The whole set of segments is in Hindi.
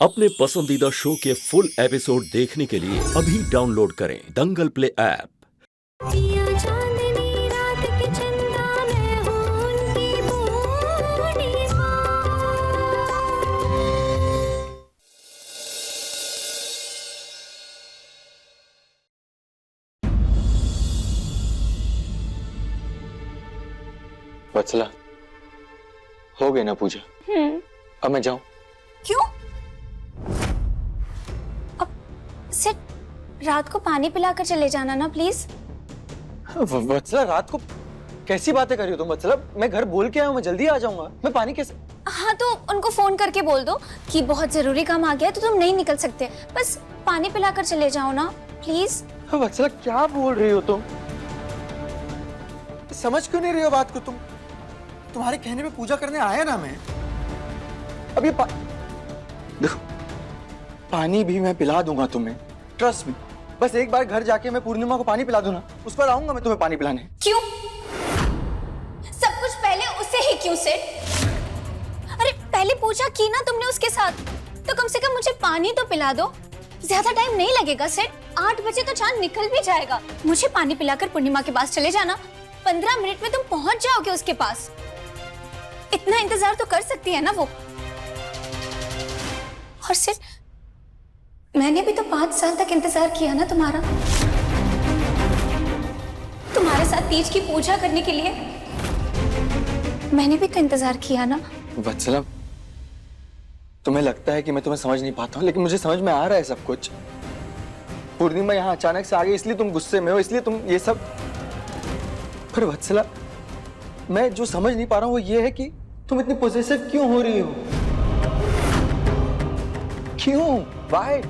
अपने पसंदीदा शो के फुल एपिसोड देखने के लिए अभी डाउनलोड करें दंगल प्ले ऐप। जिया चांदनी रात के चंदा मैं हूँ उनकी पूर्णिमा। वत्सला, हो गई ना पूजा? अब मैं जाऊं? क्यों? अब सिर्फ रात को पानी पिलाकर चले जाना ना प्लीज। वत्सला, रात को कैसी बातें कर रही हो तुम? वत्सला, मैं घर बोल के आया हूं, मैं जल्दी आ जाऊंगा। मैं पानी कैसे? हाँ तो उनको फोन करके बोल दो कि बहुत जरूरी काम आ गया है तो तुम नहीं निकल सकते, बस पानी पिलाकर चले जाओ ना प्लीज। वत्सला, क्या बोल रही हो तुम? समझ क्यों नहीं रही हो बात को तुम? तुम्हारे कहने पे पूजा करने आया ना मैं। अब ये देखो, पानी भी मैं पिला दूंगा तुम्हें, ट्रस्ट मी। बस एक बार घर जाके मैं पूर्णिमा को पानी पिला दूं ना, उस पर आऊंगा मैं तुम्हें पानी पिलाने। क्यों? सब कुछ पहले उसे ही क्यों सेठ? अरे पहले पूजा की ना तुमने उसके साथ, तो कम से कम मुझे पानी तो पिला दो। ज्यादा टाइम नहीं लगेगा सेठ, 8 बजे तो चांद निकल भी जाएगा। मुझे पानी पिलाकर पूर्णिमा के पास चले जाना, 15 मिनट में तुम पहुंच जाओगे उसके पास। इतना इंतजार तो कर सकती है ना वो। और सिर्फ मैंने भी तो 5 साल तक इंतजार किया ना तुम्हारा, तुम्हारे साथ तीज की पूजा करने के लिए मैंने भी तो इंतजार किया ना। वत्सला, तुम्हें लगता है कि मैं तुम्हें समझ नहीं पाता हूँ, लेकिन मुझे समझ में आ रहा है सब कुछ। पूर्णिमा यहाँ अचानक से आ गई, इसलिए तुम गुस्से में हो, इसलिए तुम ये सब। पर वत्सला, मैं जो समझ नहीं पा रहा हूँ वो ये है कि तुम इतनी पॉसेसिव क्यों हो रही हो? क्यों? Why?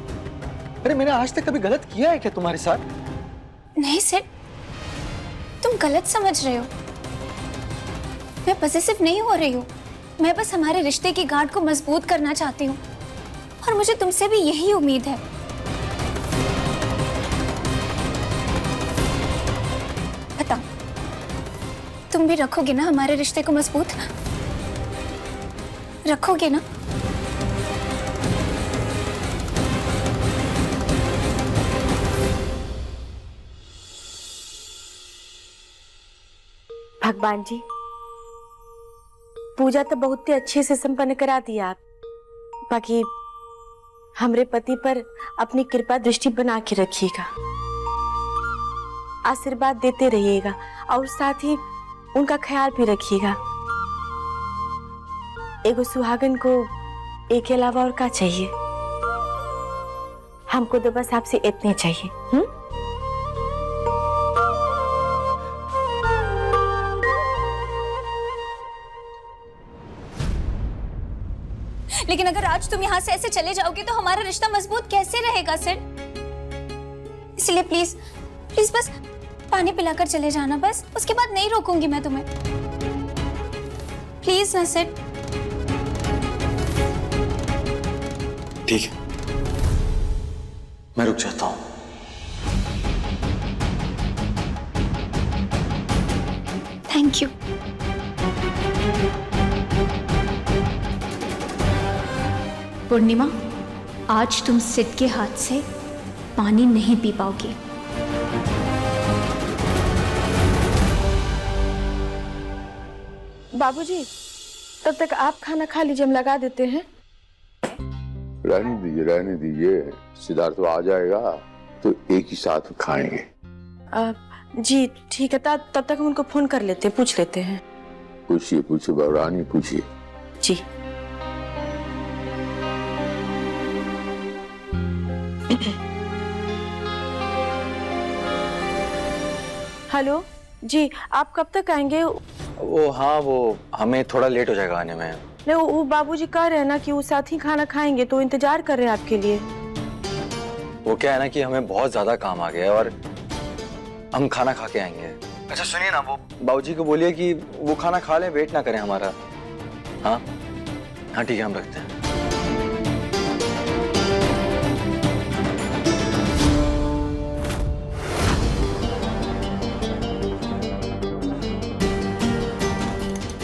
अरे मैंने आज तक कभी गलत किया है क्या तुम्हारे साथ? नहीं सेठ, तुम गलत समझ रहे हो। मैं पॉसेसिव नहीं हो रही हूँ, मैं बस हमारे रिश्ते की गांठ को मजबूत करना चाहती हूँ, और मुझे तुमसे भी यही उम्मीद है। बताओ, तुम भी रखोगे ना हमारे रिश्ते को मजबूत? रखोगे ना? भगवान जी, पूजा तो बहुत ही अच्छे से संपन्न करा दी आप। बाकी हमरे पति पर अपनी कृपा दृष्टि बना के रखिएगा, आशीर्वाद देते रहिएगा और साथ ही उनका ख्याल भी रखिएगा। एगो सुहागन को एक के अलावा और क्या चाहिए? हमको तो बस आपसे इतने चाहिए। लेकिन अगर आज तुम यहाँ से ऐसे चले जाओगे तो हमारा रिश्ता मजबूत कैसे रहेगा सर? इसलिए प्लीज प्लीज बस पानी पिलाकर चले जाना, बस उसके बाद नहीं रोकूंगी मैं तुम्हें। प्लीज ना सर। ठीक है, मैं रुक जाता हूँ। Thank you. पूर्णिमा, आज तुम सिड के हाथ से पानी नहीं पी पाओगी। बाबूजी, तब तक आप खाना खा लीजिए, हम लगा देते हैं। रहने दीजिए, सिद्धार्थ आ जाएगा तो एक ही साथ खाएंगे। जी ठीक है, तब तक हम उनको फोन कर लेते हैं, पूछ लेते हैं। पूछिए पूछिए बहुरानी, पूछिए। जी। हेलो जी, आप कब तक आएंगे? वो हमें थोड़ा लेट हो जाएगा आने में। नहीं, वो बाबूजी कह रहे हैं ना कि वो साथ ही खाना खाएंगे, तो इंतजार कर रहे हैं आपके लिए। वो क्या है ना कि हमें बहुत ज्यादा काम आ गया है और हम खाना खा के आएंगे। अच्छा सुनिए ना, वो बाबूजी को बोलिए कि वो खाना खा लें, वेट ना करें हमारा। हाँ हाँ ठीक है, हम रखते हैं।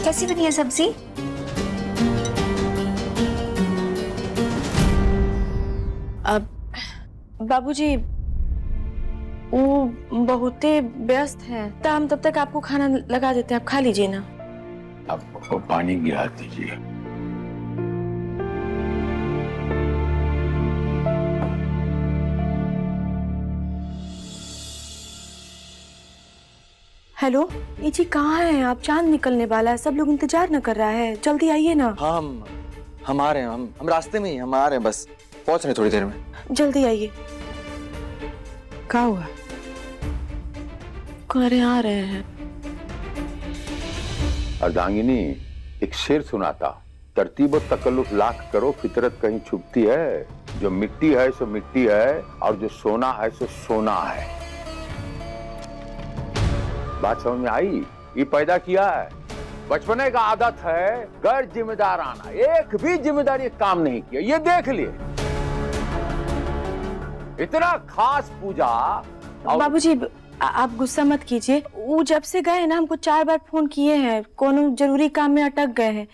कैसी बनी है सब्जी? अब बाबूजी वो बहुते व्यस्त हैं, तो हम तब तक आपको खाना लगा देते हैं, आप खा लीजिए ना। अब पानी गिरा दीजिए। हेलो, ये जी कहाँ हैं आप? चांद निकलने वाला है, सब लोग इंतजार न कर रहा है, जल्दी आइए ना। हाँ हम आ रहे हैं, हम रास्ते में ही, हम आ रहे हैं, बस पहुंच रहे हैं थोड़ी देर में। जल्दी आइए। क्या हुआ? कह रहे आ रहे हैं। अर्धांगिनी, एक शेर सुनाता, तरतीब और तकल्लुफ लाख करो, फितरत कहीं छुपती है। जो मिट्टी है सो मिट्टी है, और जो सोना है सो सोना है। बात समझ में आई? ये पैदा किया है, बचपने का आदत है गैर जिम्मेदार आना, एक भी जिम्मेदारी काम नहीं किया, ये देख लिए। इतना खास पूजा। बाबूजी आप गुस्सा मत कीजिए, वो जब से गए हैं ना हमको 4 बार फोन किए हैं, कोनो जरूरी काम में अटक गए हैं,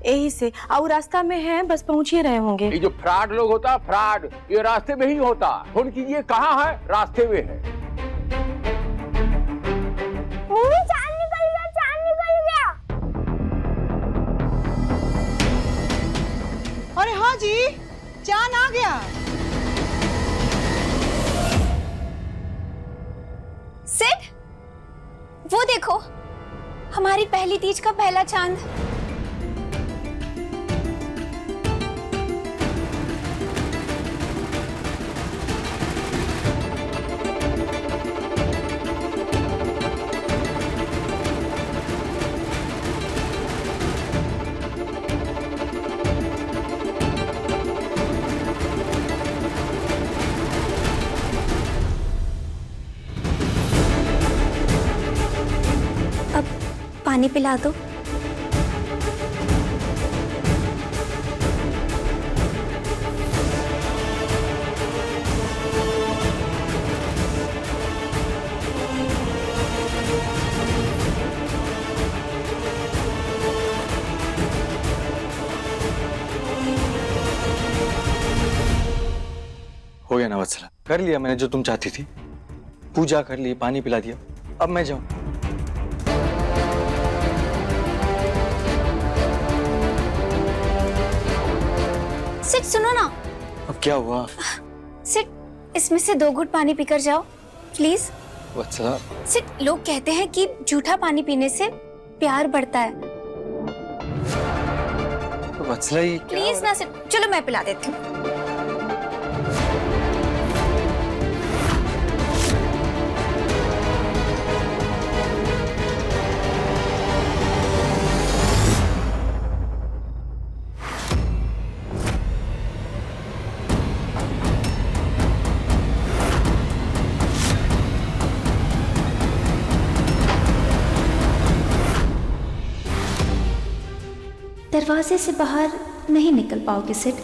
यही से। और रास्ता में हैं, बस पहुंच ही रहे होंगे। ये जो फ्रॉड लोग होता है, फ्रॉड ये रास्ते में ही होता। फोन कीजिए, कहाँ है? रास्ते में है। चांद निकल गया, चांद निकल गया। अरे हाँ जी, चांद आ गया। सिड, वो देखो, हमारी पहली तीज का पहला चांद। पानी पिला दो। हो गया ना वत्सला, कर लिया मैंने जो तुम चाहती थी, पूजा कर ली, पानी पिला दिया, अब मैं जाऊं। सिड सुनो ना। अब क्या हुआ? सिड, इसमें से 2 घूंट पानी पीकर जाओ प्लीज। वत्सला, सिड, लोग कहते हैं कि जूठा पानी पीने से प्यार बढ़ता है। वत्सला ये क्या प्लीज ना सिड, चलो मैं पिला देती हूँ। दरवाजे से बाहर नहीं निकल पाओगे सिड।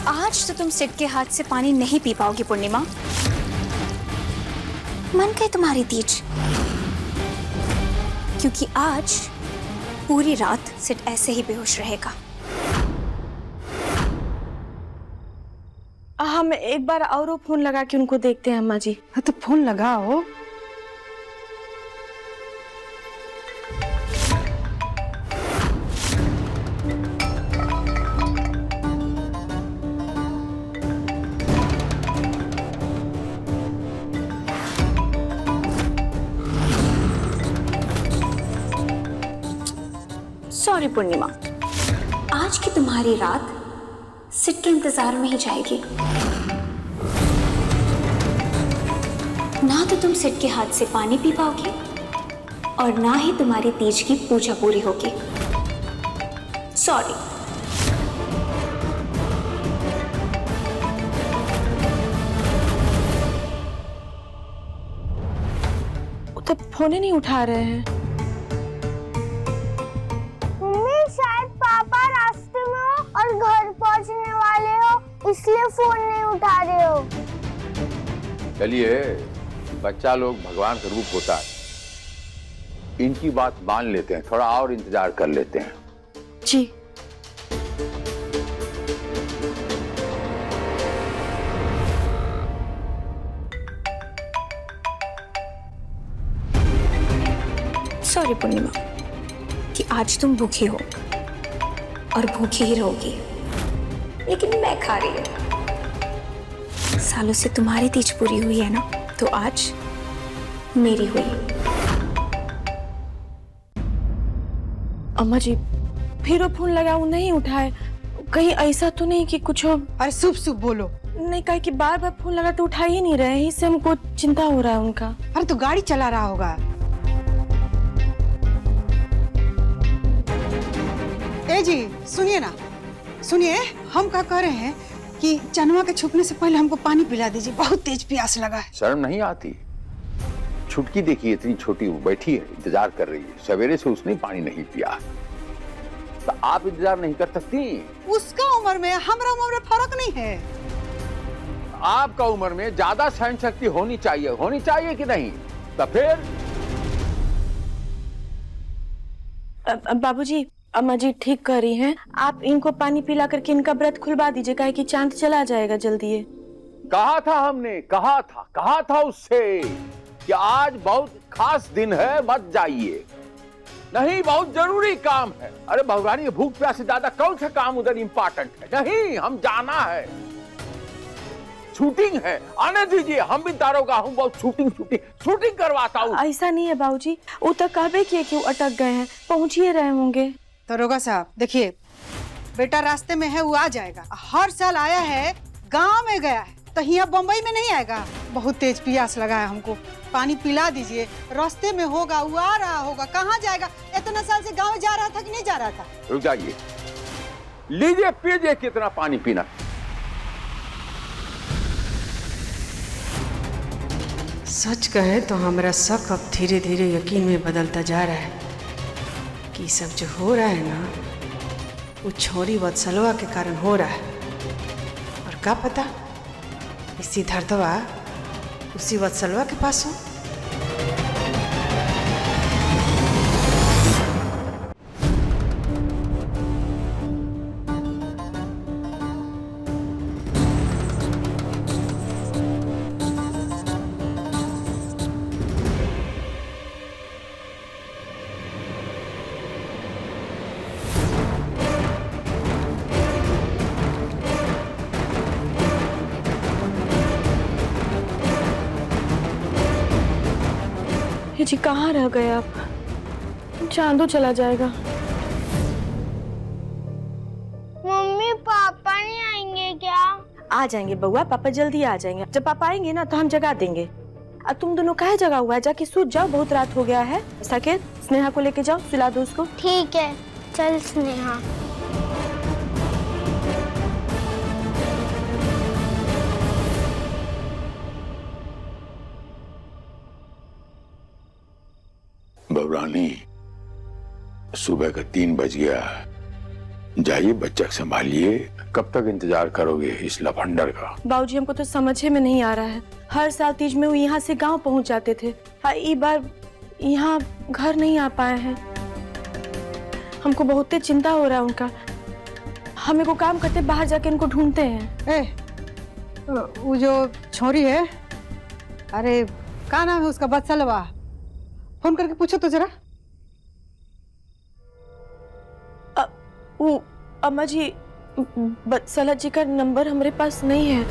आज तो तुम सिड के हाथ से पानी नहीं पी पाओगी पूर्णिमा। मन गई तुम्हारी तीज, क्योंकि आज पूरी रात सिड ऐसे ही बेहोश रहेगा। हम एक बार और फोन लगा के उनको देखते हैं अम्मा जी। हाँ तो फोन लगाओ। सॉरी पूर्णिमा, आज की तुम्हारी रात सिड के इंतजार में ही जाएगी। ना तो तुम सिड के हाथ से पानी पी पाओगे और ना ही तुम्हारी तीज की पूजा पूरी होगी। सॉरी। वो तो फोन ही नहीं उठा रहे हैं। मम्मी शायद पापा रास्ते में हो और घर पहुंचने वाले हो, इसलिए फोन नहीं उठा रहे हो। चलिए, बच्चा लोग भगवान का रूप होता है, इनकी बात मान लेते हैं, थोड़ा और इंतजार कर लेते हैं। जी। सॉरी पूर्णिमा कि आज तुम भूखी हो और भूखी ही रहोगी, लेकिन मैं खा रही हूँ। सालों से तुम्हारी तीज पूरी हुई है ना, तो आज मेरी हुई। अम्मा जी फिर वो फोन लगाऊं नहीं उठाए, कहीं ऐसा तो नहीं कि कुछ हो? अरे शुभ शुभ बोलो। नहीं, कहा कि बार बार फोन लगा तो उठा ही नहीं रहे हैं, इससे हमको चिंता हो रहा है उनका। अरे तो गाड़ी चला रहा होगा। ए जी सुनिए ना, सुनिए, हम क्या कह रहे हैं कि चनवा के छुपने से पहले हमको पानी पिला दीजिए, बहुत तेज प्यास लगा है। शर्म नहीं आती? छुटकी देखिए, इतनी छोटी वो बैठी है, इंतजार कर रही है, सवेरे से उसने पानी नहीं पिया, तो आप इंतजार नहीं कर सकती? उसका उम्र में हमारा उम्र में फर्क नहीं है। आपका उम्र में ज्यादा सहन शक्ति होनी चाहिए कि नहीं? तो फिर बाबूजी, अम्मा जी ठीक कर रही हैं, आप इनको पानी पिला करके इनका व्रत खुलवा दीजिए, काहे कि चांद चला जाएगा जल्दी। ये कहा था हमने, कहा था उससे कि आज बहुत खास दिन है, मत जाइए। नहीं, बहुत जरूरी काम है। अरे भगवान, ये भूख प्यास से ज्यादा कौन सा काम उधर इम्पोर्टेंट है? नहीं, हम जाना है, शूटिंग है, आने दीजिए। हम भी दारोगा हूँ, बहुत शूटिंग करवाता हूँ। ऐसा नहीं है बाबूजी, वो तो कहबे किए कि वो अटक गए हैं, पहुंच ही रहे होंगे। दरोगा साहब देखिए, बेटा रास्ते में है, वो आ जाएगा। हर साल आया है, गांव में गया है, तो यहाँ बम्बई में नहीं आएगा। बहुत तेज प्यास लगा है हमको, पानी पिला दीजिए। रास्ते में होगा, वो आ रहा होगा, कहाँ जाएगा? इतना साल से गांव जा रहा था कि नहीं जा रहा था? रुक जाइए, लीजिए पीजिए, कितना पानी पीना। सच कहे तो हमारा शक अब धीरे धीरे यकीन में बदलता जा रहा है कि सब जो हो रहा है ना, वो छोरी वत्सलवा के कारण हो रहा है। और क्या पता इसी धरतवा उसी वत्सलवा के पास हो। ये जी कहाँ रह गए आप? चांदो चला जाएगा। मम्मी पापा नहीं आएंगे क्या? आ जाएंगे बउआ, पापा जल्दी आ जाएंगे। जब पापा आएंगे ना तो हम जगा देंगे। अब तुम दोनों काहे जगा हुआ है? जाके सूत जाओ, बहुत रात हो गया है। साकेत, स्नेहा को लेके जाओ, सुला दो उसको। ठीक है, चल स्नेहा। बबरानी, सुबह का 3 बज गया, जाइए बच्चा संभालिए। कब तक इंतजार करोगे इस लफंडर का? बाबूजी हमको तो समझे में नहीं आ रहा है। हर साल तीज में वो यहाँ से गांव पहुँच जाते थे, इस बार यहाँ घर नहीं आ पाए हैं। हमको बहुत चिंता हो रहा है उनका। हम एगो काम करते, बाहर जाके इनको ढूंढते हैं। वो जो छोरी है, अरे क्या नाम है उसका? बत्सलवा। फोन करके पूछो तो जरा। वो अम्मा जी, बत्सला जी का नंबर हमारे पास नहीं है।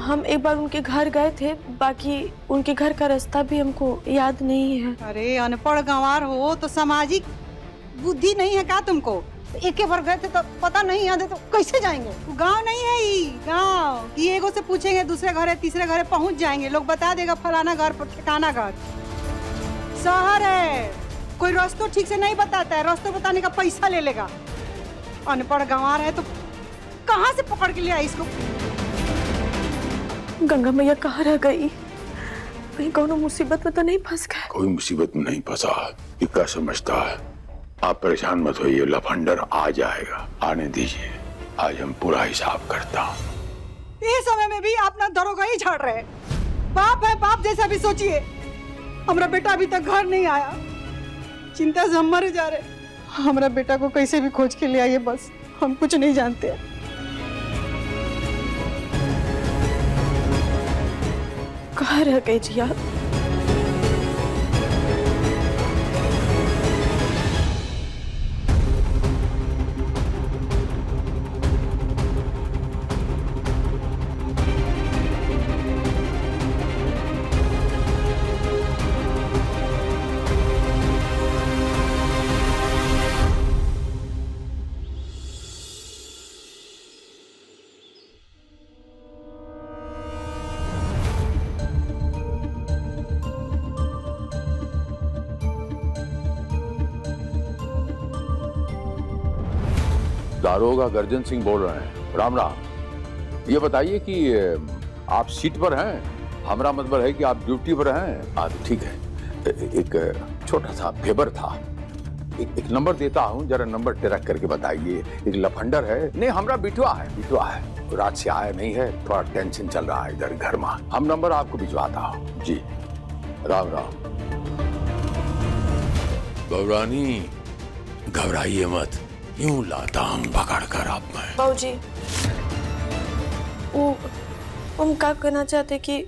हम एक बार उनके घर गए थे, बाकी उनके घर का रास्ता भी हमको याद नहीं है। अरे अनपढ़ गंवार हो तो सामाजिक बुद्धि नहीं है क्या तुमको? एक बार गए थे तो पता नहीं याद है तो कैसे जाएंगे? वो गांव नहीं है, ये गांव की एगो से पूछेंगे, दूसरे घर है, तीसरे घर है, पहुंच जाएंगे। लोग बता देगा फलाना घर, ठिकाना घर। शहर है, कोई रास्ता ठीक से नहीं बताता है, रास्ता बताने का पैसा ले लेगा। अनपढ़ गंवार है तो कहाँ से पकड़ के ले आई इसको? गंगा मैया कहाँ रह गई? कहीं कोनो मुसीबत में तो नहीं फंस गए? कोई मुसीबत में नहीं फंसा। ये क्या समझता है? आप परेशान मत होइए, लफंडर आ जाएगा, आने दीजिए। आज हम पूरा हिसाब करता हूँ। इस समय में भी अपना दरोगा ही झाड़ रहे। बाप है, बाप जैसा भी सोचिए। हमारा बेटा अभी तक घर नहीं आया, चिंता से हम मर जा रहे। हमारा बेटा को कैसे भी खोज के ले आइए, बस हम कुछ नहीं जानते। कहाँ रह गए जी आप? दारोगा गर्जन सिंह बोल रहे हैं। राम राम। ये बताइए कि आप सीट पर हैं? हमारा मतलब है कि आप ड्यूटी पर हैं। ठीक है। एक छोटा सा फेवर था, एक नंबर देता हूँ, जरा नंबर ट्रैक करके बताइए। एक लफंडर है, नहीं हमारा बिटवा है, रात से आया नहीं है, थोड़ा टेंशन चल रहा है इधर घर में। हम नंबर आपको भिजवाता हूँ जी। राम राम। बबरानी घबराइए मत, यूं लाता हूं पकड़ कर आप में। बाबूजी, वो हम क्या कहना चाहते कि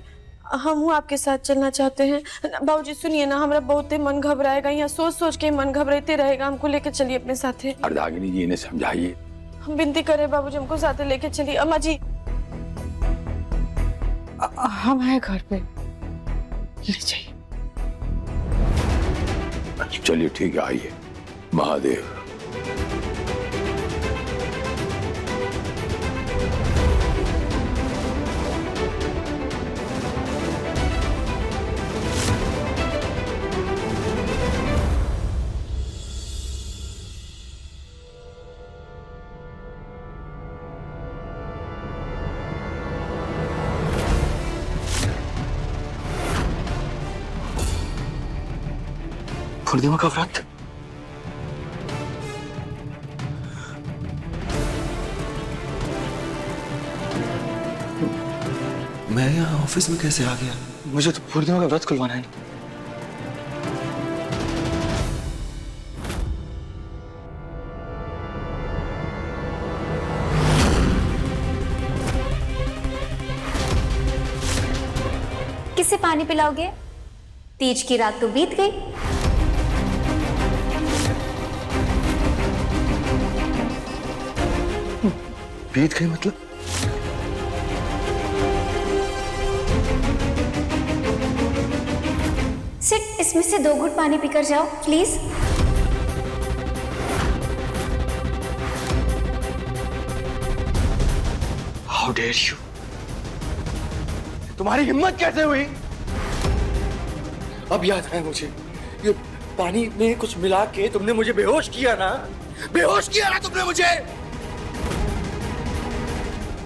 हम आपके साथ चलना चाहते हैं। बाबूजी सुनिए ना, हमारा बहुत ही मन घबराएगा, यहाँ सोच सोच के मन घबराते रहेगा। हमको लेके चलिए अपने साथ। अर्धांगिनी जी इन्हें समझाइए। हम विनती करें बाबूजी, हमको साथ लेके चलिए। अम्मा जी, हम हैं घर पे, ले जाइए। चलिए ठीक है, आइए। महादेव। पूर्णिमा का व्रत? मैं यहाँ ऑफिस में कैसे आ गया? मुझे तो पूर्णिमा का व्रत खुलवाना है। किससे पानी पिलाओगे? तीज की रात तो बीत गई। बीत गई मतलब? सिट, इसमें से 2 घूंट पानी पीकर जाओ प्लीज। How dare you! तुम्हारी हिम्मत कैसे हुई? अब याद है मुझे, ये पानी में कुछ मिला के तुमने मुझे बेहोश किया ना? बेहोश किया ना तुमने मुझे?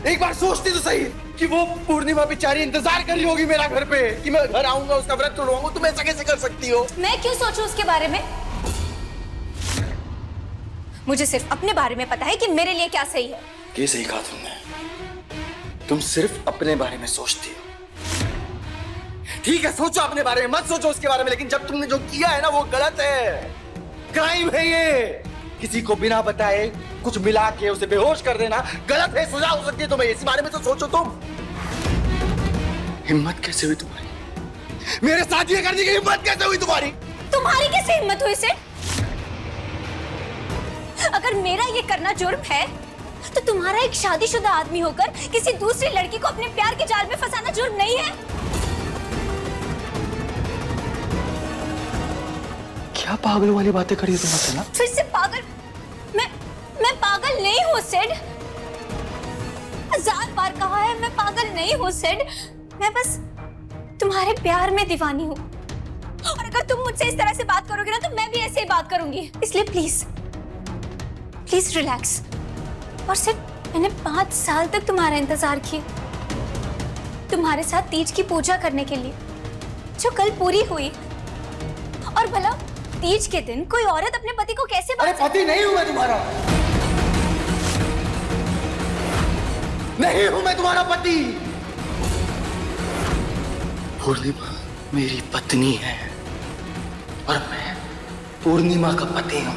एक बार सोचती तो सही कि वो पूर्णिमा बेचारी इंतजार कर रही होगी मेरा घर पे कि मैं घर आऊंगा, उसका व्रत तोड़वाऊंगा। तुम ऐसा कैसे कर सकती हो? मैं क्यों सोचूं उसके बारे में? मुझे सिर्फ अपने बारे में पता है कि मेरे लिए क्या सही है। ये सही कहा तुमने। तुम सिर्फ अपने बारे में सोचती हो। ठीक है, सोचो अपने बारे में, मत सोचो उसके बारे में। लेकिन जब तुमने जो किया है ना, वो गलत है, क्राइम है ये। किसी को बिना बताए कुछ मिला के उसे बेहोश कर देना गलत है, सजा हो सकती है तुम्हें। इस बारे में तो सोचो तुम। हिम्मत कैसे हुई तुम्हारी? मेरे साथ ये करने की हिम्मत कैसे हुई तुम्हारी? तुम्हारी कैसे हिम्मत हुई सिर्फ? अगर मेरा ये करना जुर्म है, तो तुम्हारा एक शादीशुदा आदमी होकर किसी दूसरी लड़की को अपने प्यार के जाल में फंसाना जुर्म नहीं है? क्या पागल वाली बातें करी है तुमने ना? फिर से पागल? मैं पागल नहीं हूँ सिड। 1000 बार कहा है, मैं पागल नहीं हूँ सिड। मैं बस तुम्हारे प्यार में दीवानी हूँ। और अगर तुम मुझसे इस तरह से बात करोगे ना तो मैं भी ऐसे ही बात करूंगी। इसलिए प्लीज प्लीज रिलैक्स। और सिर्फ मैंने 5 साल तक तुम्हारा इंतजार किया, तुम्हारे साथ तीज की पूजा करने के लिए, जो कल पूरी हुई। और भला तीज के दिन कोई औरत अपने पति को कैसे अरे पति नहीं हूं मैं तुम्हारा, नहीं हूं मैं तुम्हारा पति। पूर्णिमा मेरी पत्नी है और मैं पूर्णिमा का पति हूं।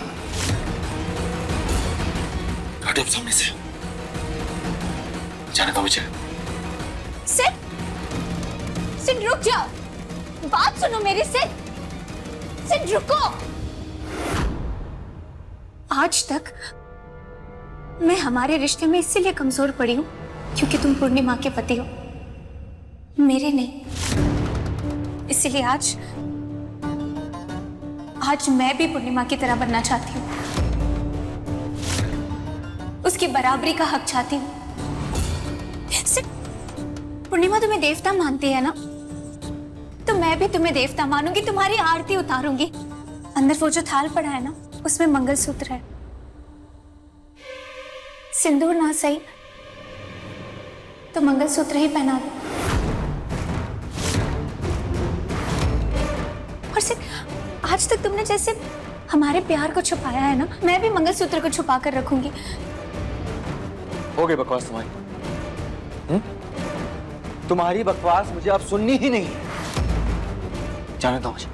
हटो सामने से, जाने दो मुझे। सिड, सिड रुक जाओ, बात सुनो मेरी। सिड, सिड रुको। आज तक मैं हमारे रिश्ते में इसीलिए कमजोर पड़ी हूं क्योंकि तुम पूर्णिमा के पति हो, मेरे नहीं। इसीलिए आज मैं भी पूर्णिमा की तरह बनना चाहती हूँ, उसकी बराबरी का हक चाहती हूँ। पूर्णिमा तुम्हें देवता मानती है ना, तो मैं भी तुम्हें देवता मानूंगी, तुम्हारी आरती उतारूंगी। अंदर वो जो थाल पड़ा है ना, उसमें मंगलसूत्र है। सिंदूर ना सही तो मंगलसूत्र ही पहना दो। और सिर्फ आज तक तुमने जैसे हमारे प्यार को छुपाया है ना, मैं भी मंगलसूत्र को छुपा कर रखूंगी। हो गई बकवास तुम्हारी। तुम्हारी बकवास मुझे अब सुननी ही नहीं है, जाने दो मुझे।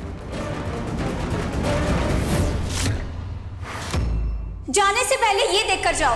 जाने से पहले ये देखकर जाओ